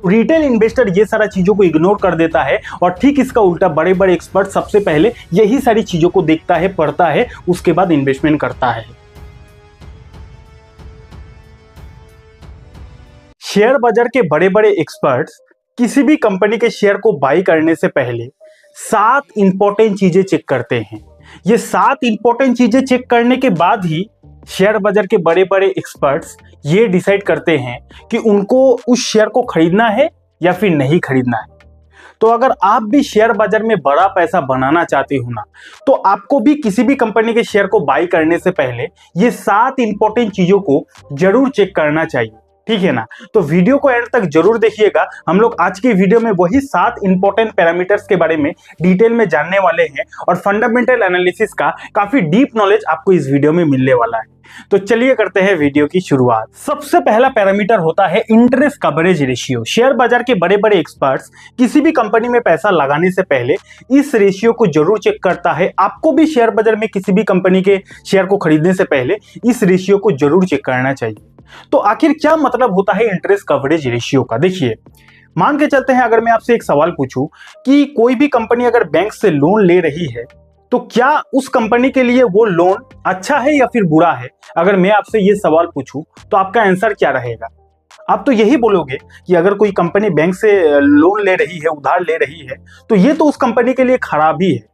Retail investor ये सारा चीजों को इग्नोर कर देता है और ठीक इसका उल्टा बड़े बड़े एक्सपर्ट सबसे पहले यही सारी चीजों को देखता है, पढ़ता है, उसके बाद इन्वेस्टमेंट करता है। शेयर बाजार के बड़े बड़े एक्सपर्ट्स किसी भी कंपनी के शेयर को बाई करने से पहले 7 इंपॉर्टेंट चीजें चेक करते हैं। ये 7 इंपॉर्टेंट चीजें चेक करने के बाद ही शेयर बाजार के बड़े बड़े एक्सपर्ट्स ये डिसाइड करते हैं कि उनको उस शेयर को खरीदना है या फिर नहीं खरीदना है। तो अगर आप भी शेयर बाजार में बड़ा पैसा बनाना चाहते हो ना, तो आपको भी किसी भी कंपनी के शेयर को बाई करने से पहले ये 7 इंपॉर्टेंट चीजों को जरूर चेक करना चाहिए, ठीक है ना। तो वीडियो को एंड तक जरूर देखिएगा। हम लोग आज की वीडियो में वही 7 इंपॉर्टेंट पैरामीटर्स के बारे में डिटेल में जानने वाले हैं और फंडामेंटल एनालिसिस का काफी डीप नॉलेज आपको इस वीडियो में मिलने वाला है। तो चलिए करते हैं वीडियो की शुरुआत। सबसे पहला पैरामीटर होता है इंटरेस्ट कवरेज रेशियो। शेयर बाजार के बड़े बड़े एक्सपर्ट्स किसी भी कंपनी में पैसा लगाने से पहले इस रेशियो को जरूर चेक करता है। आपको भी शेयर बाजार में किसी भी कंपनी के शेयर को खरीदने से पहले इस रेशियो को जरूर चेक करना चाहिए। तो आखिर क्या मतलब होता है इंटरेस्ट कवरेज रेशियो का? देखिए, मान के चलते हैं अगर मैं आपसे एक सवाल पूछूं कि कोई भी कंपनी अगर बैंक से लोन ले रही है तो क्या उस कंपनी के लिए वो लोन अच्छा है या फिर बुरा है? अगर मैं आपसे ये सवाल पूछूं तो आपका आंसर क्या रहेगा? आप तो यही बोलोगे कि अगर कोई कंपनी बैंक से लोन ले रही है, उधार ले रही है, तो ये तो उस कंपनी के लिए खराब ही है।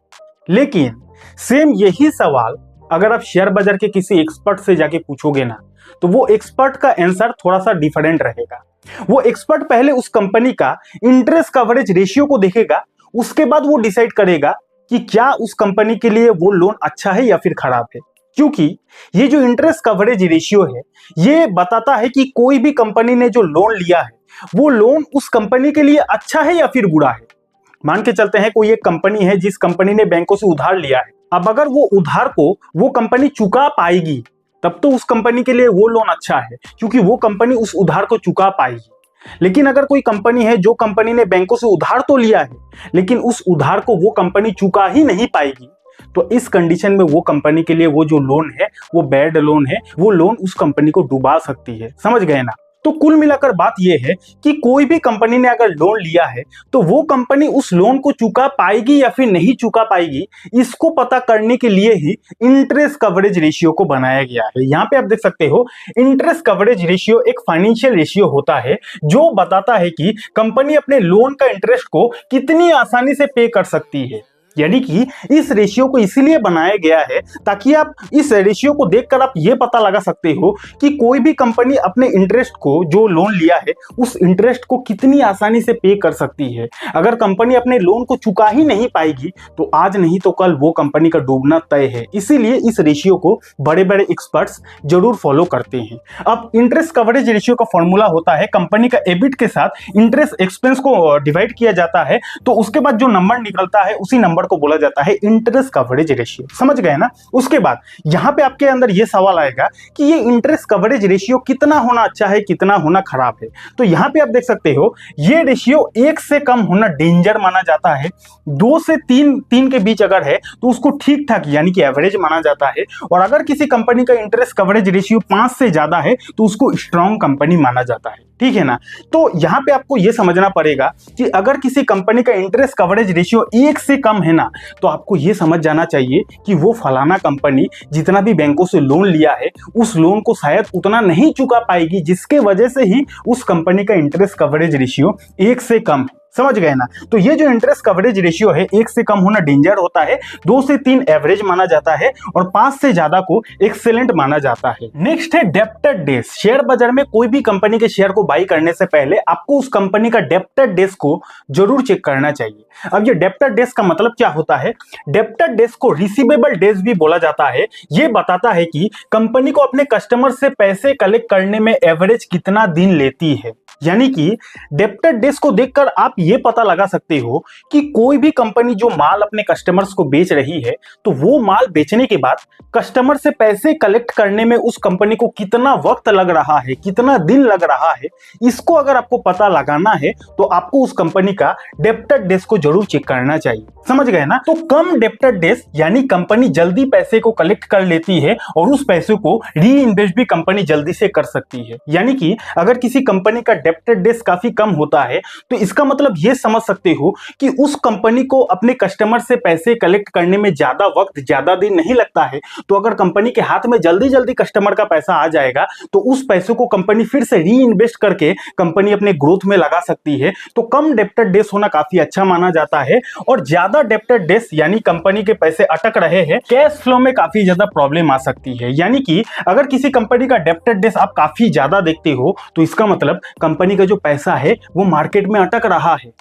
लेकिन सेम यही सवाल अगर आप शेयर बाजार के किसी एक्सपर्ट से जाके पूछोगे ना, तो वो एक्सपर्ट का आंसर थोड़ा सा डिफरेंट रहेगा। वो एक्सपर्ट पहले उस कंपनी का इंटरेस्ट कवरेज रेशियो को देखेगा, उसके बाद वो डिसाइड करेगा कि क्या उस कंपनी के लिए वो लोन अच्छा है या फिर खराब है। क्योंकि ये जो इंटरेस्ट कवरेज रेशियो है, ये बताता है कि कोई भी कंपनी ने जो लोन लिया है, वो लोन उस कंपनी के लिए अच्छा है या फिर बुरा है। मान के चलते हैं कोई एक कंपनी है जिस कंपनी ने बैंकों से उधार लिया है। अब अगर वो उधार को वो कंपनी चुका पाएगी, तब तो उस कंपनी के लिए वो लोन अच्छा है, क्योंकि वो कंपनी उस उधार को चुका पाएगी। लेकिन अगर कोई कंपनी है जो कंपनी ने बैंकों से उधार तो लिया है, लेकिन उस उधार को वो कंपनी चुका ही नहीं पाएगी, तो इस कंडीशन में वो कंपनी के लिए वो जो लोन है वो बैड लोन है। वो लोन उस कंपनी को डुबा सकती है। समझ गए ना? तो कुल मिलाकर बात यह है कि कोई भी कंपनी ने अगर लोन लिया है तो वो कंपनी उस लोन को चुका पाएगी या फिर नहीं चुका पाएगी, इसको पता करने के लिए ही इंटरेस्ट कवरेज रेशियो को बनाया गया है। यहाँ पे आप देख सकते हो, इंटरेस्ट कवरेज रेशियो एक फाइनेंशियल रेशियो होता है जो बताता है कि कंपनी अपने लोन का इंटरेस्ट को कितनी आसानी से पे कर सकती है। यानी कि इस रेशियो को इसीलिए बनाया गया है ताकि आप इस रेशियो को देखकर आप ये पता लगा सकते हो कि कोई भी कंपनी अपने इंटरेस्ट को, जो लोन लिया है, उस इंटरेस्ट को कितनी आसानी से पे कर सकती है। अगर कंपनी अपने लोन को चुका ही नहीं पाएगी तो आज नहीं तो कल वो कंपनी का डूबना तय है। इसीलिए इस रेशियो को बड़े बड़े एक्सपर्ट्स जरूर फॉलो करते हैं। अब इंटरेस्ट कवरेज रेशियो का फॉर्मूला होता है, कंपनी का एबिट के साथ इंटरेस्ट एक्सपेंस को डिवाइड किया जाता है, तो उसके बाद जो नंबर निकलता है उसी नंबर को बोला जाता है इंटरेस्ट कवरेज रेशियो। समझ गए ना? उसके बाद यहां पे आपके अंदर ये सवाल आएगा कि ये इंटरेस्ट कवरेज रेशियो कितना होना अच्छा है, कितना होना खराब है। तो यहां पे आप देख सकते हो, ये रेशियो 1 से कम होना डेंजर माना जाता है। 2 से 3 के बीच अगर है तो उसको ठीक ठाक यानी कि एवरेज माना जाता है। और अगर किसी कंपनी का इंटरेस्ट कवरेज रेशियो 5 से ज्यादा है तो उसको स्ट्रॉन्ग कंपनी माना जाता है, ठीक है ना। तो यहां पे आपको यह समझना पड़ेगा कि अगर किसी कंपनी का इंटरेस्ट कवरेज रेशियो 1 से कम है ना, तो आपको यह समझ जाना चाहिए कि वो फलाना कंपनी जितना भी बैंकों से लोन लिया है उस लोन को शायद उतना नहीं चुका पाएगी, जिसके वजह से ही उस कंपनी का इंटरेस्ट कवरेज रेशियो 1 से कम है। समझ गए ना? तो ये जो इंटरेस्ट कवरेज रेशियो है, 1 से कम होना डेंजर होता है, 2 से 3 एवरेज माना जाता है और 5 से ज्यादा को एक्सेलेंट माना जाता है। नेक्स्ट है डेब्टर डेज। शेयर बाजार में कोई भी कंपनी के शेयर को बाई करने से पहले आपको उस कंपनी का डेब्टर डेज को जरूर चेक करना चाहिए। अब ये डेब्टर डेज का मतलब क्या होता है? डेब्टर डेज को रिसीवेबल डेज भी बोला जाता है। ये बताता है कि कंपनी को अपने कस्टमर से पैसे कलेक्ट करने में एवरेज कितना दिन लेती है। यानी कि डेब्टर डेज को देखकर आप ये पता लगा सकते हो कि कोई भी कंपनी जो माल अपने कस्टमर्स को बेच रही है, तो वो माल बेचने के बाद कस्टमर से पैसे कलेक्ट करने में उस कंपनी को कितना वक्त लग रहा है, कितना दिन लग रहा है, इसको अगर आपको पता लगाना है तो आपको उस कंपनी का डेब्टर डेज को जरूर चेक करना चाहिए। समझ गए ना? तो कम डेब्टर डेज यानी कंपनी जल्दी पैसे को कलेक्ट कर लेती है और उस पैसे को री इन्वेस्ट भी कंपनी जल्दी से कर सकती है। यानी कि अगर किसी कंपनी का डेप्टर डेज काफी कम होता है, तो इसका मतलब ये समझ सकते हो कि उस कंपनी को अपने कस्टमर से पैसे कलेक्ट करने में ज्यादा वक्त, ज्यादा दिन नहीं लगता है। तो अगर कंपनी के हाथ में जल्दी जल्दी कस्टमर का पैसा आ जाएगा तो उस पैसों को कंपनी फिर से री इन्वेस्ट करके कंपनी अपने ग्रोथ में लगा सकती है। तो कम डेप्टर डेज होना काफी अच्छा माना जाता है। और ज्यादा डेप्टर डेज यानी कंपनी के पैसे अटक रहे हैं, कैश फ्लो में काफी ज्यादा प्रॉब्लम आ सकती है। यानी कि अगर किसी कंपनी का डेप्टर डेज आप काफी ज्यादा देखते हो तो इसका मतलब कंपनी का जो पैसा है वो मार्केट में अटक रहा है।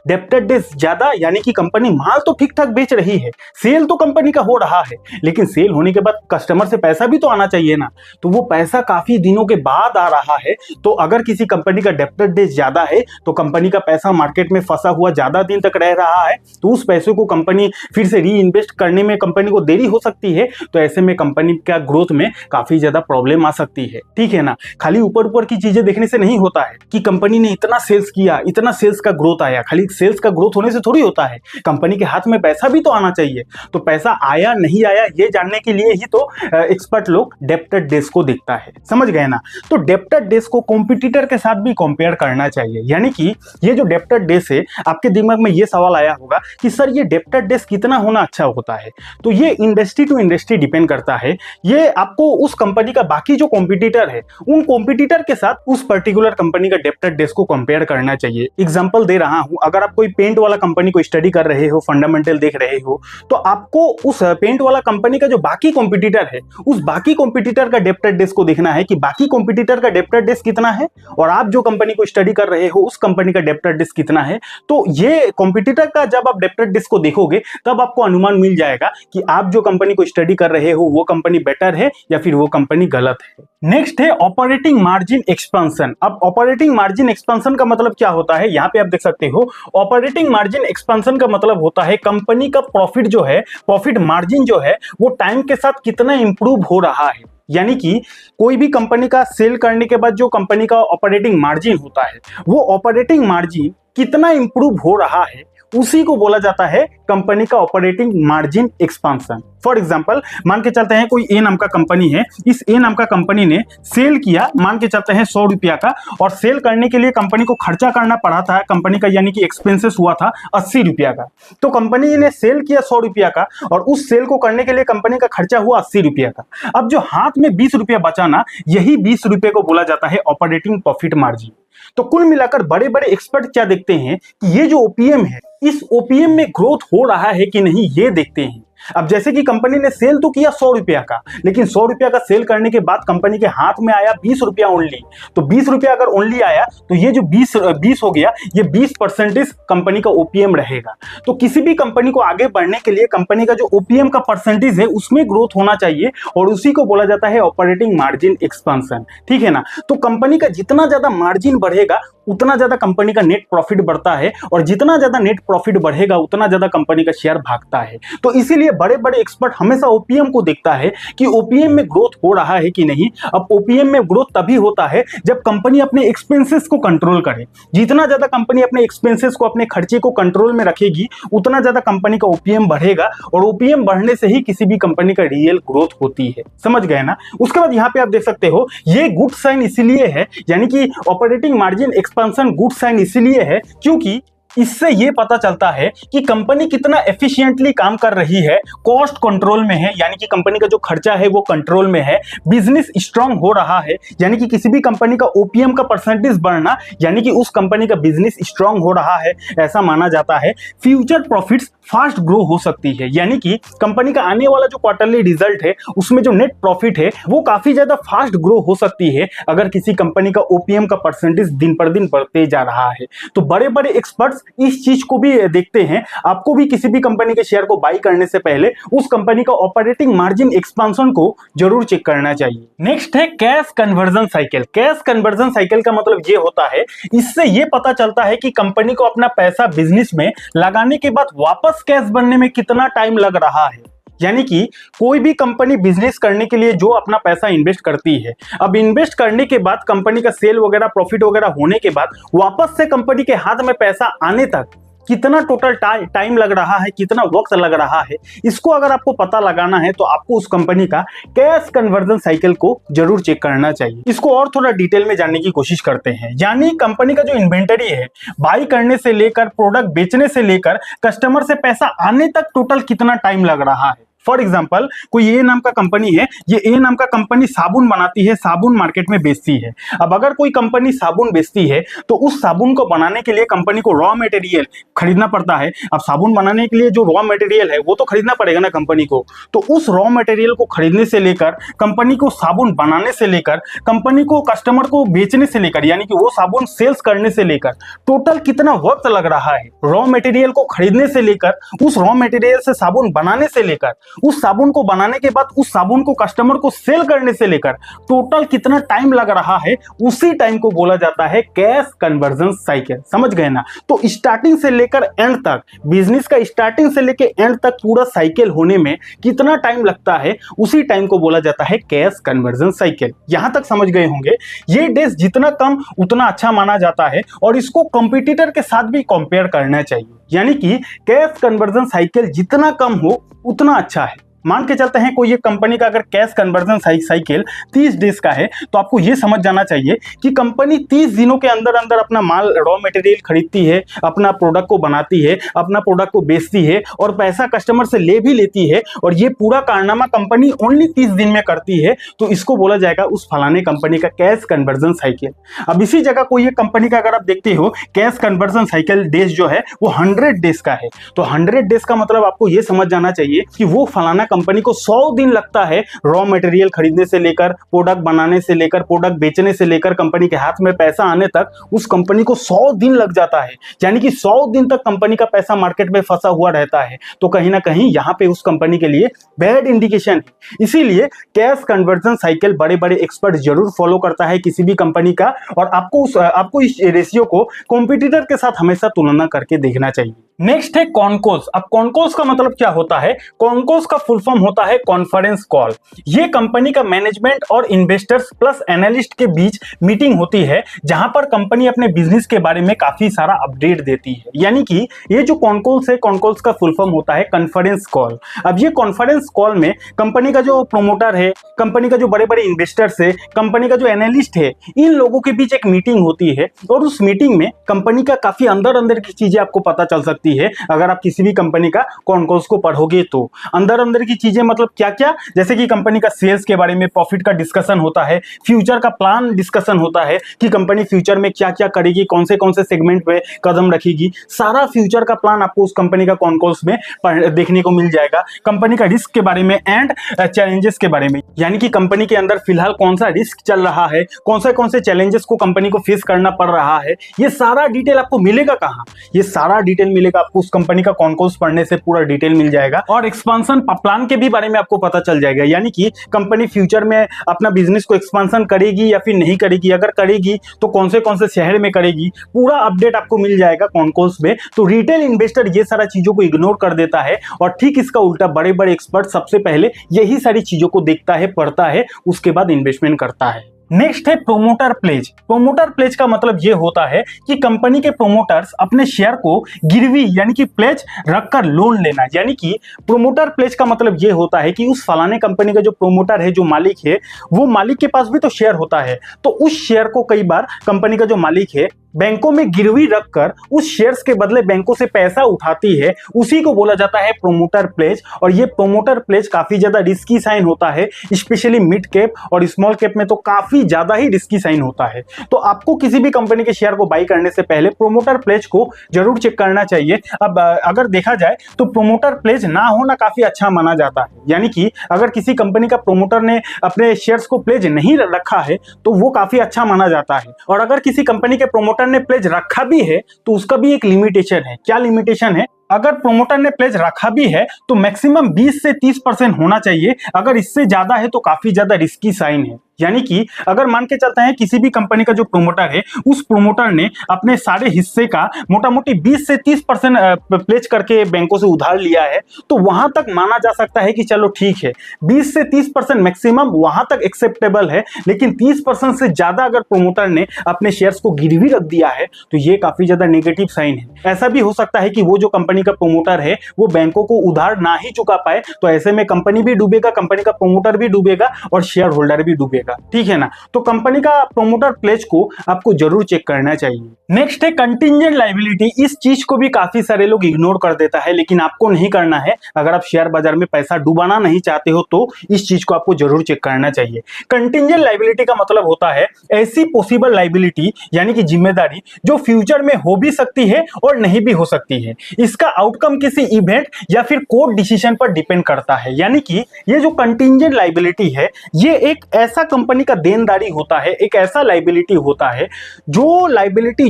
डेप्टर डेज ज्यादा यानी कि कंपनी माल तो ठीक ठाक बेच रही है, सेल तो कंपनी का हो रहा है, लेकिन सेल होने के बाद कस्टमर से पैसा भी तो आना चाहिए ना, तो वो पैसा काफी दिनों के बाद आ रहा है। तो अगर किसी कंपनी का डेप्टर डेज ज्यादा है तो कंपनी का पैसा मार्केट में फंसा हुआ ज्यादा दिन तक रह रहा है, तो उस पैसे को कंपनी फिर से री इन्वेस्ट करने में कंपनी को देरी हो सकती है। तो ऐसे में कंपनी का ग्रोथ में काफी ज्यादा प्रॉब्लम आ सकती है। ठीक है ना, खाली ऊपर ऊपर की चीजें देखने से नहीं होता है कि कंपनी ने इतना सेल्स किया, इतना सेल्स का ग्रोथ आया। खाली सेल्स का ग्रोथ होने से थोड़ी होता है, कंपनी के हाथ में पैसा भी तो आना चाहिए। तो पैसा आया नहीं आया ये जानने के लिए ही तो एक्सपर्ट लोग डेप्टर डेज को देखता है। समझ गए ना। तो डेप्टर डेज को कॉम्पिटिटर के साथ भी कंपेयर करना चाहिए। यानी कि ये जो डेप्टर डेज है, आपके दिमाग में ये सवाल आया होगा कि सर ये डेप्टर डेज कितना होना अच्छा होता है। तो ये इंडस्ट्री टू इंडस्ट्री डिपेंड करता है। ये आपको उस कंपनी का बाकी जो कॉम्पिटिटर है उन कॉम्पिटिटर के साथ उस पर्टिकुलर कंपनी का डेप्टर डेज को कंपेयर करना चाहिए। एग्जांपल दे रहा हूं, अगर आप कोई पेंट वाला कंपनी को स्टडी कर रहे हो, फंडामेंटल देख रहे हो, तो आपको उस पेंट वाला कंपनी का जो बाकी कॉम्पिटिटर है उस बाकी कॉम्पिटिटर का डेप्टर डेज को देखना है कि बाकी कॉम्पिटिटर का डेप्टर डेज कितना है और आप जो कंपनी को स्टडी कर रहे हो उस कंपनी का डेप्टर डेज कितना है। तो ये कॉम्पिटिटर का जब आप डेप्टर डेज को देखोगे तब आपको अनुमान मिल जाएगा कि आप जो कंपनी को स्टडी कर रहे हो वो कंपनी बेटर है या फिर वो कंपनी गलत है। नेक्स्ट है ऑपरेटिंग मार्जिन एक्सपेंशन। अब ऑपरेटिंग मार्जिन एक्सपेंशन का मतलब क्या होता है, यहाँ पे आप देख सकते हो। ऑपरेटिंग मार्जिन एक्सपेंशन का मतलब होता है कंपनी का प्रॉफिट जो है, प्रॉफिट मार्जिन जो है वो टाइम के साथ कितना इंप्रूव हो रहा है। यानी कि कोई भी कंपनी का सेल करने के बाद जो कंपनी का ऑपरेटिंग मार्जिन होता है वो ऑपरेटिंग मार्जिन कितना इंप्रूव हो रहा है, उसी को बोला जाता है कंपनी का operating margin expansion. For example मान के चलते हैं कोई ए नाम का कंपनी है, इस ए नाम का कंपनी ने सेल किया मान के चलते हैं 100 रुपया का, और सेल करने के लिए कंपनी को खर्चा करना पड़ा था कंपनी का, यानी कि एक्सपेंसेस हुआ था 80 रुपया का। तो कंपनी ने सेल किया 100 रुपया का और उस सेल को करने के लिए कंपनी का खर्चा हुआ 80 रुपया का। अब जो हाथ में 20 रुपया बचाना, यही 20 रुपये को बोला जाता है ऑपरेटिंग प्रॉफिट मार्जिन। तो कुल मिलाकर बड़े बड़े एक्सपर्ट क्या देखते हैं कि ये जो ओपीएम है, इस ओपीएम में ग्रोथ हो रहा है कि नहीं ये देखते हैं। अब जैसे कि कंपनी ने सेल तो किया 100 रुपया का, लेकिन 100 रुपया का सेल करने के बाद कंपनी के हाथ में आया 20 रुपया ओनली। तो 20 रुपया अगर ओनली आया तो ये जो 20 हो गया, ये 20% कंपनी का ओपीएम रहेगा। तो किसी भी कंपनी को आगे बढ़ने के लिए कंपनी का जो ओपीएम का परसेंटेज है उसमें ग्रोथ होना चाहिए, और उसी को बोला जाता है ऑपरेटिंग मार्जिन एक्सपेंशन। ठीक है ना। तो कंपनी का जितना ज्यादा मार्जिन बढ़ेगा उतना ज्यादा कंपनी का नेट प्रॉफिट बढ़ता है, और जितना ज्यादा नेट प्रॉफिट बढ़ेगा उतना ज्यादा कंपनी का शेयर भागता है। तो इसीलिए बड़े बड़े एक्सपर्ट हमेशा ओपीएम को देखता है कि ओपीएम में ग्रोथ हो रहा है कि नहीं। अब ओपीएम में ग्रोथ तभी होता है जब कंपनी अपने एक्सपेंसेस को कंट्रोल करे। जितना ज्यादा कंपनी अपने एक्सपेंसेस को, अपने खर्चे को कंट्रोल में रखेगी उतना ज्यादा कंपनी का ओपीएम बढ़ेगा, और ओपीएम बढ़ने से ही किसी भी कंपनी का रियल ग्रोथ होती है। समझ गए ना। उसके बाद यहाँ पे आप देख सकते हो ये गुड साइन इसीलिए है, यानी कि operating margin expansion good sign इसीलिए है क्योंकि इससे ये पता चलता है कि कंपनी कितना एफिशिएंटली काम कर रही है, कॉस्ट कंट्रोल में है, यानी कि कंपनी का जो खर्चा है वो कंट्रोल में है, बिजनेस स्ट्रांग हो रहा है, यानी कि किसी भी कंपनी का ओपीएम का परसेंटेज बढ़ना यानी कि उस कंपनी का बिजनेस स्ट्रांग हो रहा है, ऐसा माना जाता है। फ्यूचर प्रॉफिट्स फास्ट ग्रो हो सकती है, यानी कि कंपनी का आने वाला जो क्वार्टरली रिजल्ट है उसमें जो नेट प्रॉफिट है वो काफी ज्यादा फास्ट ग्रो हो सकती है अगर किसी कंपनी का ओपीएम का परसेंटेज दिन पर दिन बढ़ते जा रहा है। तो बड़े बड़े एक्सपर्ट्स इस चीज को भी देखते हैं। आपको भी किसी भी कंपनी के शेयर को बाई करने से पहले उस कंपनी का ऑपरेटिंग मार्जिन एक्सपेंशन को जरूर चेक करना चाहिए। नेक्स्ट है cash conversion cycle. Cash conversion cycle का मतलब ये होता है, इससे ये पता चलता है कि कंपनी को अपना पैसा बिजनेस में लगाने के बाद वापस कैश बनने में कितना टाइम लग रहा है। यानी कि कोई भी कंपनी बिजनेस करने के लिए जो अपना पैसा इन्वेस्ट करती है, अब इन्वेस्ट करने के बाद कंपनी का सेल वगैरह प्रॉफिट वगैरह होने के बाद वापस से कंपनी के हाथ में पैसा आने तक कितना टोटल टाइम लग रहा है, कितना वक्त लग रहा है, इसको अगर आपको पता लगाना है तो आपको उस कंपनी का कैश कन्वर्जन साइकिल को जरूर चेक करना चाहिए। इसको और थोड़ा डिटेल में जानने की कोशिश करते हैं। यानी कंपनी का जो इन्वेंटरी है, बाई करने से लेकर प्रोडक्ट बेचने से लेकर कस्टमर से पैसा आने तक टोटल कितना टाइम लग रहा है। फॉर एग्जाम्पल, कोई ए नाम का कंपनी है, ये ए नाम का कंपनी साबुन बनाती है, साबुन मार्केट में बेचती है। अब अगर कोई कंपनी साबुन बेचती है तो उस साबुन को बनाने के लिए कंपनी को रॉ मटेरियल खरीदना पड़ता है। अब साबुन बनाने के लिए जो रॉ मटेरियल है वो तो खरीदना पड़ेगा ना कंपनी को। तो उस रॉ मटेरियल को खरीदने से लेकर कंपनी को साबुन बनाने से लेकर कंपनी को कस्टमर को बेचने से लेकर, यानी कि वो साबुन सेल्स करने से लेकर टोटल कितना वक्त लग रहा है। रॉ मटेरियल को खरीदने से लेकर, उस रॉ मटेरियल से साबुन बनाने से लेकर, उस साबुन को बनाने के बाद उस साबुन को कस्टमर को सेल करने से लेकर टोटल कितना टाइम लग रहा है, उसी टाइम को बोला जाता है कैश कन्वर्जन साइकिल। समझ गए ना? तो स्टार्टिंग से लेकर एंड तक, बिजनेस का स्टार्टिंग से लेकर एंड तक पूरा साइकिल होने में कितना टाइम लगता है, उसी टाइम को बोला जाता है कैश कन्वर्जन साइकिल। यहां तक समझ गए होंगे। ये डेज जितना कम उतना अच्छा माना जाता है और इसको कॉम्पिटिटर के साथ भी कंपेयर करना चाहिए। यानी कि कैश कन्वर्जन साइकिल जितना कम हो उतना अच्छा है। मान के चलते हैं कोई एक कंपनी का अगर कैश कन्वर्जन साइकिल 30 डेज का है, तो आपको यह समझ जाना चाहिए कि कंपनी 30 दिनों के अंदर अंदर अपना माल रॉ मटेरियल खरीदती है, अपना प्रोडक्ट को बनाती है, अपना प्रोडक्ट को बेचती है और पैसा कस्टमर से ले भी लेती है, और ये पूरा कारनामा कंपनी ओनली 30 दिन में करती है। तो इसको बोला जाएगा उस फलाने कंपनी का कैश कन्वर्जन साइकिल। अब इसी जगह कोई एक कंपनी का अगर आप देखते हो कैश कन्वर्जन साइकिल डेज जो है वो 100 डेज का है, तो 100 डेज का मतलब आपको यह समझ जाना चाहिए कि वो फलाना कंपनी को 100 दिन लगता है रॉ मटेरियल खरीदने से लेकर, प्रोडक्ट बनाने से लेकर, प्रोडक्ट बेचने से लेकर कंपनी के हाथ में पैसा आने तक, उस कंपनी को 100 दिन लग जाता है। यानी कि 100 दिन तक कंपनी का पैसा मार्केट में फंसा हुआ रहता है। तो कहीं ना कहीं यहां पे उस कंपनी के लिए बैड इंडिकेशन है। इसीलिए कैश कन्वर्जन साइकिल बड़े बड़े एक्सपर्ट जरूर फॉलो करता है किसी भी कंपनी का, और आपको इस रेशियो को कॉम्पिटिटर के साथ हमेशा तुलना करके देखना चाहिए। नेक्स्ट है कॉनकोल्स। अब कॉनकोल्स का मतलब क्या होता है? कॉनकोल्स का फुल फॉर्म होता है कॉन्फ्रेंस कॉल। ये कंपनी का मैनेजमेंट और इन्वेस्टर्स प्लस एनालिस्ट के बीच मीटिंग होती है, जहां पर कंपनी अपने बिजनेस के बारे में काफी सारा अपडेट देती है। यानी कि ये जो कॉनकोल्स है, कॉनकोल्स का फुल फॉर्म होता है कॉन्फ्रेंस कॉल। अब ये कॉन्फ्रेंस कॉल में कंपनी का जो प्रोमोटर है, कंपनी का जो बड़े बड़े इन्वेस्टर्स है, कंपनी का जो एनालिस्ट है, इन लोगों के बीच एक मीटिंग होती है, और उस मीटिंग में कंपनी का काफी अंदर अंदर की चीजें आपको पता चल सकती है। अगर आप किसी भी कंपनी का कॉन्कोल्स को पढ़ोगे तो अंदर अंदर की चीजें मतलब क्या क्या, जैसे कि कंपनी का सेल्स के बारे में, प्रॉफिट का डिस्कशन होता है, फ्यूचर का प्लान डिस्कशन होता है कि कंपनी फ्यूचर में क्या क्या करेगी, कौन से सेगमेंट पे कदम रखेगी। सारा फ्यूचर का प्लान आपको उस कंपनी का कॉन्कोल्स में देखने को मिल जाएगा। कंपनी का रिस्क के बारे में एंड चैलेंजेस के बारे में, यानी कि कंपनी के अंदर फिलहाल कौन सा रिस्क चल रहा है, कौन से चैलेंजेस को कंपनी को फेस करना पड़ रहा है, ये सारा डिटेल आपको मिलेगा कहाँ? ये सारा डिटेल मिलेगा आपको उस कंपनी का कॉन्कोल्स पढ़ने से पूरा डिटेल मिल जाएगा, और एक्सपांशन प्लान के भी बारे में आपको पता चल जाएगा। यानी कि कंपनी फ्यूचर में अपना बिजनेस को एक्सपांशन करेगी या फिर नहीं करेगी, अगर करेगी तो कौन से शहर में करेगी, पूरा अपडेट आपको मिल जाएगा कॉन्कोल्स में। तो रिटेल इन्वेस्टर ये सारा चीजों को इग्नोर कर देता है, और ठीक इसका उल्टा बड़े बड़े एक्सपर्ट सबसे पहले यही सारी चीजों को देखता है, पढ़ता है, उसके बाद इन्वेस्टमेंट करता है। नेक्स्ट है प्रोमोटर प्लेज। प्रोमोटर प्लेज का मतलब यह होता है कि कंपनी के प्रोमोटर्स अपने शेयर को गिरवी यानी कि प्लेज रखकर लोन लेना। यानी कि प्रोमोटर प्लेज का मतलब यह होता है कि उस फलाने कंपनी का जो प्रोमोटर है, जो मालिक है, वो मालिक के पास भी तो शेयर होता है, तो उस शेयर को कई बार कंपनी का जो मालिक है बैंकों में गिरवी रखकर उस शेयर्स के बदले बैंकों से पैसा उठाती है, उसी को बोला जाता है प्रोमोटर प्लेज। और ये प्रोमोटर प्लेज काफी ज्यादा रिस्की साइन होता है, स्पेशली मिड कैप और स्मॉल कैप में तो काफी ज्यादा ही रिस्की साइन होता है। तो आपको किसी भी कंपनी के शेयर को बाई करने से पहले प्रोमोटर प्लेज को जरूर चेक करना चाहिए। अब अगर देखा जाए तो प्रोमोटर प्लेज ना होना काफी अच्छा माना जाता है। यानी कि अगर किसी कंपनी का प्रोमोटर ने अपने शेयर्स को प्लेज नहीं रखा है तो वो काफी अच्छा माना जाता है, और अगर किसी कंपनी के प्रोमोटर ने प्लेज रखा भी है तो उसका भी एक लिमिटेशन है। क्या लिमिटेशन है? अगर प्रोमोटर ने प्लेज रखा भी है तो मैक्सिमम 20 से 30% होना चाहिए, अगर इससे ज्यादा है तो काफी ज्यादा रिस्की साइन है। यानी कि अगर मान के चलते हैं किसी भी कंपनी का जो प्रोमोटर है, उस प्रोमोटर ने अपने सारे हिस्से का मोटा मोटी 20 से 30% प्लेज करके बैंकों से उधार लिया है, तो वहां तक माना जा सकता है कि चलो ठीक है, 20 से 30% मैक्सिमम वहां तक एक्सेप्टेबल है। लेकिन 30% से ज्यादा अगर प्रोमोटर ने अपने शेयर्स को गिरवी रख दिया है तो ये काफी ज्यादा नेगेटिव साइन है। ऐसा भी हो सकता है कि वो जो कंपनी का प्रोमोटर है वो बैंकों को उधार ना ही चुका पाए, तो ऐसे में कंपनी भी डूबेगा, कंपनी का प्रोमोटर भी डूबेगा और शेयर होल्डर भी डूबेगा। ठीक है ना? तो कंपनी का प्रोमोटर प्लेज को आपको जरूर चेक करना चाहिए। नेक्स्ट है कंटिंजेंट लायबिलिटी। इस चीज को भी काफी सारे लोग इग्नोर कर देता है, लेकिन आपको नहीं करना है। अगर आप शेयर बाजार में पैसा डुबाना नहीं चाहते हो तो इस चीज को आपको जरूर चेक करना चाहिए। कंटिंजेंट लायबिलिटी का मतलब होता है ऐसी पॉसिबल लायबिलिटी, यानी कि जिम्मेदारी जो फ्यूचर में हो भी सकती है और नहीं भी हो सकती है। इसका आउटकम किसी इवेंट या फिर कोर्ट डिसीजन पर डिपेंड करता है। यानी कि ये जो कंटिंजेंट लायबिलिटी है, ये एक ऐसा कंपनी का देनदारी होता है, एक ऐसा लायबिलिटी होता है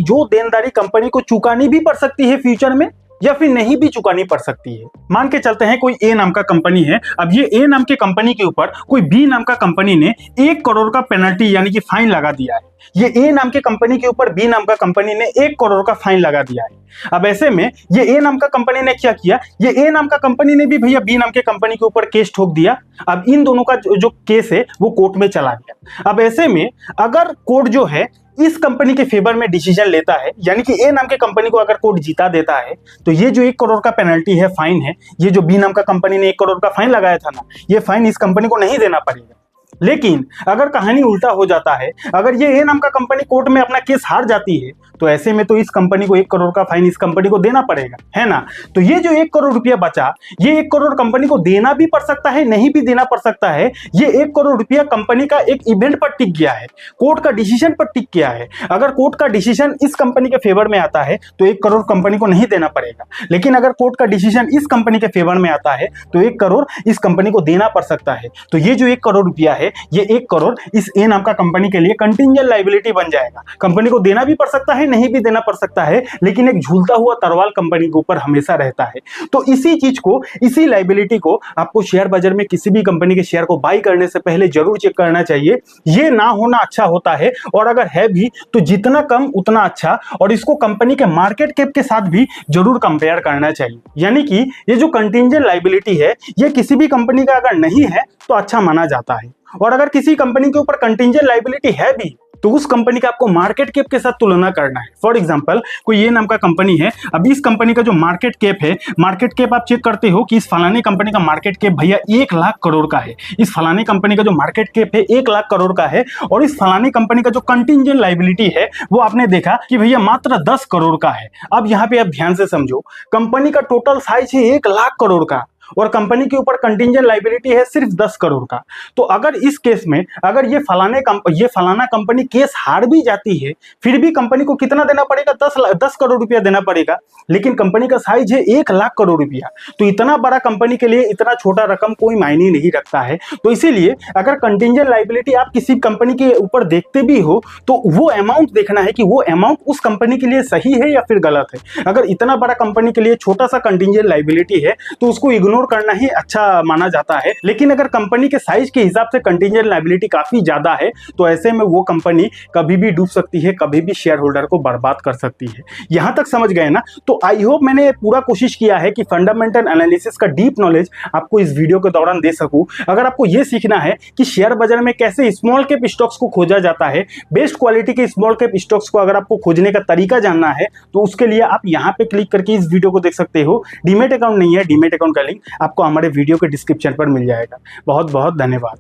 जो देनदारी कंपनी को चुकानी भी पड़ सकती है फ्यूचर में, या फिर नहीं भी चुकानी पड़ सकती है। मान के चलते हैं कोई ए नाम का कंपनी है, अब ये ए नाम के कंपनी के ऊपर कोई बी नाम का कंपनी ने 1 करोड़ का पेनल्टी यानी कि फाइन लगा दिया है। ये ए नाम के कंपनी के ऊपर बी नाम का कंपनी ने 1 करोड़ का फाइन लगा दिया है। अब ऐसे में ये ए नाम का कंपनी ने क्या किया, ये ए नाम का कंपनी ने भी भैया बी नाम के कंपनी के ऊपर केस ठोक दिया। अब इन दोनों का जो केस है वो कोर्ट में चला गया। अब ऐसे में अगर कोर्ट जो है इस कंपनी के फेवर में डिसीजन लेता है, यानी कि ए नाम के कंपनी को अगर कोर्ट जीता देता है, तो ये जो 1 करोड़ का पेनल्टी है, फाइन है, ये जो बी नाम का कंपनी ने 1 करोड़ का फाइन लगाया था ना, ये फाइन इस कंपनी को नहीं देना पड़ेगा। लेकिन अगर कहानी उल्टा हो जाता है, अगर ये ए नाम का कंपनी कोर्ट में अपना केस हार जाती है, तो ऐसे में तो इस कंपनी को 1 करोड़ का फाइन इस कंपनी को देना पड़ेगा, है ना? तो ये जो 1 करोड़ रुपया बचा, ये 1 करोड़ कंपनी को देना भी पड़ सकता है, नहीं भी देना पड़ सकता है। ये 1 करोड़ रुपया कंपनी का एक इवेंट पर टिक गया है, कोर्ट का डिसीजन पर टिक गया है। अगर कोर्ट का डिसीजन इस कंपनी के फेवर में आता है तो 1 करोड़ कंपनी को नहीं देना पड़ेगा। लेकिन अगर कोर्ट का डिसीजन इस कंपनी के फेवर में आता है तो 1 करोड़ इस कंपनी को देना पड़ सकता है। तो ये जो 1 करोड़ रुपया है, ये 1 करोड़ इस ए नाम का कंपनी के लिए कंटिंजेंट लायबिलिटी बन जाएगा। कंपनी को देना भी पड़ सकता है, नहीं भी देना पड़ सकता है, लेकिन एक झूलता हुआ तरवाल कंपनी के ऊपर हमेशा रहता है। तो इसी चीज को, इसी लायबिलिटी को आपको शेयर बाजार में किसी भी कंपनी के शेयर को बाई करने से पहले जरूर चेक करना चाहिए। ये ना होना अच्छा होता है, और अगर है भी तो जितना कम उतना अच्छा, और इसको कंपनी के मार्केट कैप के साथ भी जरूर कंपेयर करना चाहिए। यानी कि ये जो कंटिंजेंट लायबिलिटी है, ये किसी भी कंपनी का अगर नहीं है तो अच्छा माना जाता है, और अगर किसी कंपनी के ऊपर कंटिंजेंट लायबिलिटी है भी तो उस कंपनी का आपको मार्केट कैप के साथ तुलना करना है। फॉर एग्जांपल कोई ये नाम का कंपनी है, अब इस कंपनी का जो मार्केट कैप है, मार्केट कैप आप चेक करते हो कि इस फलाने कंपनी का मार्केट कैप भैया 1 लाख करोड़ का है, इस फलाने कंपनी का जो मार्केट कैप है 1 लाख करोड़ का है, और इस फलाने कंपनी का जो कंटिंजेंट लायबिलिटी है वो आपने देखा कि भैया मात्र 10 करोड़ का है। अब यहाँ पे आप ध्यान से समझो, कंपनी का टोटल साइज है 1 लाख करोड़ का, और कंपनी के ऊपर कंटिंजेंट लायबिलिटी है सिर्फ 10 करोड़ का। तो अगर इस केस में अगर ये फलाना कंपनी केस हार भी जाती है, फिर भी कंपनी को कितना देना पड़ेगा, 10 करोड़ रुपया देना पड़ेगा। लेकिन कंपनी का साइज है 1 लाख करोड़ रुपया, तो इतना बड़ा कंपनी के लिए इतना छोटा रकम कोई मायने नहीं रखता है। तो इसीलिए अगर कंटिंजेंट लायबिलिटी आप किसी कंपनी के ऊपर देखते भी हो तो वो अमाउंट देखना है कि वो अमाउंट उस कंपनी के लिए सही है या फिर गलत है। अगर इतना बड़ा कंपनी के लिए छोटा सा कंटिंजेंट लायबिलिटी है तो उसको इग्नोर करना ही अच्छा माना जाता है। लेकिन अगर कंपनी के साइज के हिसाब से कंटिंजेंट लायबिलिटी काफी ज्यादा है तो ऐसे में वो कंपनी कभी भी डूब सकती है, कभी भी शेयर होल्डर को बर्बाद कर सकती है। यहां तक समझ गए ना? तो आई होप मैंने पूरा कोशिश किया है कि फंडामेंटल एनालिसिस का डीप नॉलेज आपको इस वीडियो के दौरान दे सकूं। अगर आपको यह सीखना है कि शेयर बाजार में कैसे स्मॉल कैप स्टॉक्स को खोजा जाता है, बेस्ट क्वालिटी के स्मॉल कैप स्टॉक्स को अगर आपको खोजने का तरीका जानना है, तो उसके लिए आप यहां पे क्लिक करके इस वीडियो को देख सकते हो। डीमेट अकाउंट नहीं है, डीमेट अकाउंट का लिंक आपको हमारे वीडियो के डिस्क्रिप्शन पर मिल जाएगा। बहुत बहुत धन्यवाद।